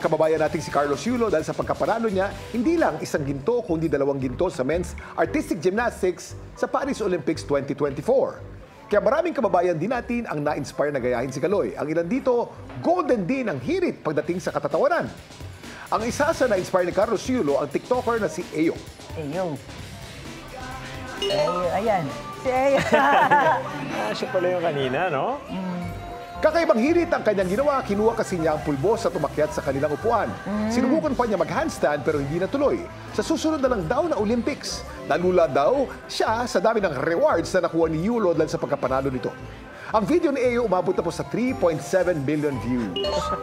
kababayan nating si Carlos Yulo dahil sa pagkapanalo niya, hindi lang isang ginto kundi 2 ginto sa men's artistic gymnastics sa Paris Olympics 2024. Kaya maraming kababayan din natin ang na-inspire na gayahin si Kaloy. Ang ilan dito, golden din ang hirit pagdating sa katatawanan. Ang isa sa na-inspire ni Carlos Yulo, ang TikToker na si Eyo. Eyo. Ayan. Si Eyo. Siya pala yung kanina, no? Kakaibang hirit ang kanyang ginawa, kinuha kasi niya ang pulbos at umakyat sa kanilang upuan. Sinubukan pa niya mag-handstand pero hindi natuloy. Sa susunod na lang daw na Olympics, nalula daw siya sa dami ng rewards na nakuha ni Yulo dahil sa pagkapanalo nito. Ang video ni Eyo umabot na po sa 3.7 billion views.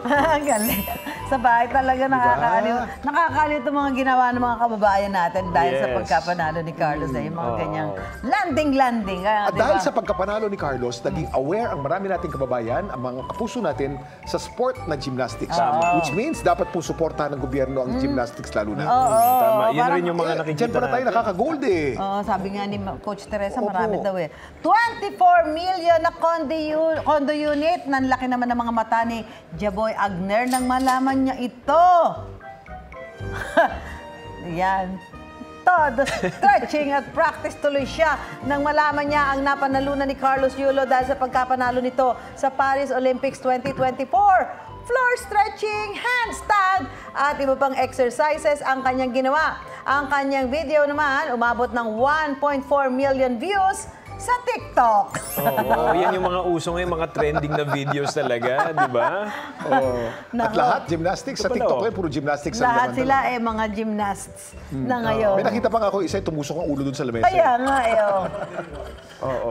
Ang galing. Sa bahay talaga nakakaaliw. Nakakaaliw itong mga ginawa ng mga kababayan natin dahil sa pagkapanalo ni Carlos na yung mga ganyang landing-landing. At dahil sa pagkapanalo ni Carlos, naging aware ang marami nating kababayan, ang mga kapuso natin sa sport na gymnastics. Which means dapat po suportahan ng gobyerno ang gymnastics lalo na. Tama. Yun rin yung mga nakikita Diyan pa na tayo nakaka-gold eh. Sabi nga ni Coach Teresa, marami daw eh. 24 million na condo unit. Nanlaki naman ng mga mata ni Jaboy Agner nang malaman niya ito. Yan. Todo stretching at practice tuloy siya nang malaman niya ang napanalunan ni Carlos Yulo dahil sa pagkapanalo nito sa Paris Olympics 2024. Floor stretching, handstand, at iba pang exercises ang kanyang ginawa. Ang kanyang video naman umabot ng 1.4 million views sa TikTok. Yan yung mga uso ngayon, mga trending na videos talaga, di ba? At lahat, gymnastics. Sa TikTok puro gymnastics. Lahat sila mga gymnasts na ngayon. May nakita pa nga ako, isa tumusok ang ulo dun sa lamesa. Kaya nga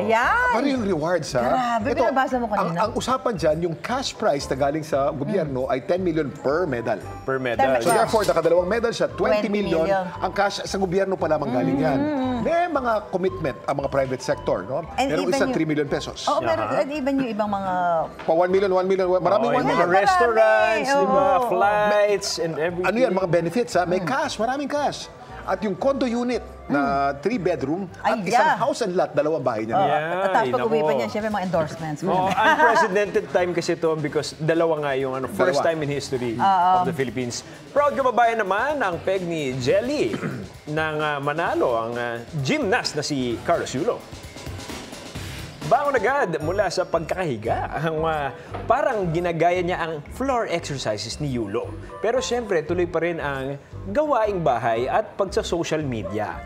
Yan. Paano yung rewards, ha? Grabe, binabasa mo kanina. Ang usapan dyan, yung cash prize na galing sa gobyerno ay 10 million per medal. Per medal. So therefore, nakadalawang medal siya, 20 million. Ang cash sa gobyerno pa lamang galing yan. May mga commitment ang mga private sector, no? Merong isang 3 million pesos. Oo, pero even yung ibang mga... Pa 1 million, 1 million, maraming 1 million. Mga restaurants, di ba? Flights, and everything. Ano yan, mga benefits, ha? May cash, maraming cash. At yung condo unit na 3-bedroom at isang house and lot, 2 bahay niya. At tapos pag uwi pa niya, syempre mga endorsements. Unprecedented time kasi ito because 2 nga yung first time in history of the Philippines. Proud kababayan naman ang peg ni Jelly nang manalo ang gymnast na si Carlos Yulo. Bangon agad mula sa pagkakahiga. Parang ginagaya niya ang floor exercises ni Yulo. Pero siyempre, tuloy pa rin ang gawaing bahay at pagsa-social media.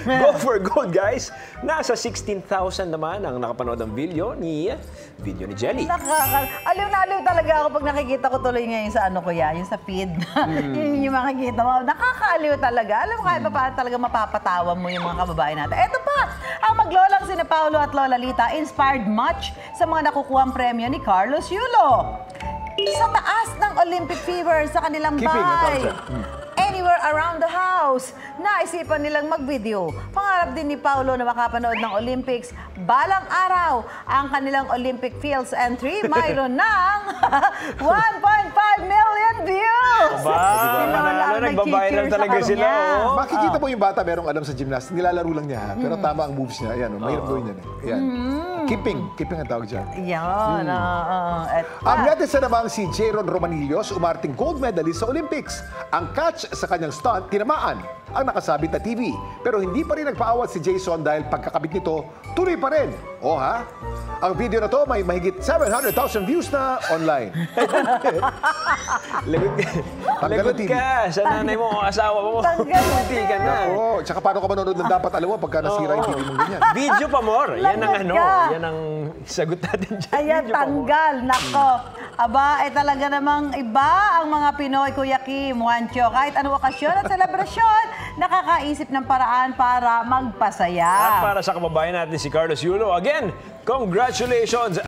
Go for gold, guys! Nasa 16,000 naman ang nakapanood ng video ni Jelly. Aliw na aliw talaga ako pag nakikita ko tuloy ngayon sa yung sa feed. Yun yung makikita mo. Nakakaaliw talaga. Alam mo, kahit pa talaga mapapatawa mo yung mga kababayan natin. Eto pa, ang maglolang sina Paolo at Lola Lita inspired much sa mga nakukuhang premyo ni Carlos Yulo. Sa taas ng Olympic fever sa kanilang bahay. Anywhere around the house, naisipan nilang mag-video. Pangarap din ni Paolo na makapanood ng Olympics. Balang araw, ang kanilang Olympic Fields entry mayroon ng 1.5 million views! Nagbabiral talaga sila. Makikita mo yung bata merong alam sa gymnastics. Nilalaro lang niya, pero tama ang moves niya. Ayan, mahirap gawin yan. Ayan. Keeping ang tawag dyan. Yan. Ang netizen naman si Jeron Romanillos, umarting gold medalist sa Olympics. Ang catch sa kanyang stunt, tinamaan ang nakasabit na TV. Pero hindi pa rin nagpaawat si Jason dahil pagkakabit nito, tuloy pa rin. Ang video na to may mahigit 700,000 views na online. Lagot ka sa nanay mo, asawa mo. Munti ka na. Tsaka paano ka manonood ng dapat alam mo pagka nasira yung TV mong ganyan. Video pa more. Yan ang sagot natin dyan. Ayan, tanggal. Nako. Aba, talaga namang iba ang mga Pinoy, Kuya Kim, Juancho. Kahit anong okasyon at selebrasyon, nakakaisip ng paraan para magpasaya. At para sa kababayan natin si Carlos Yulo, again, congratulations!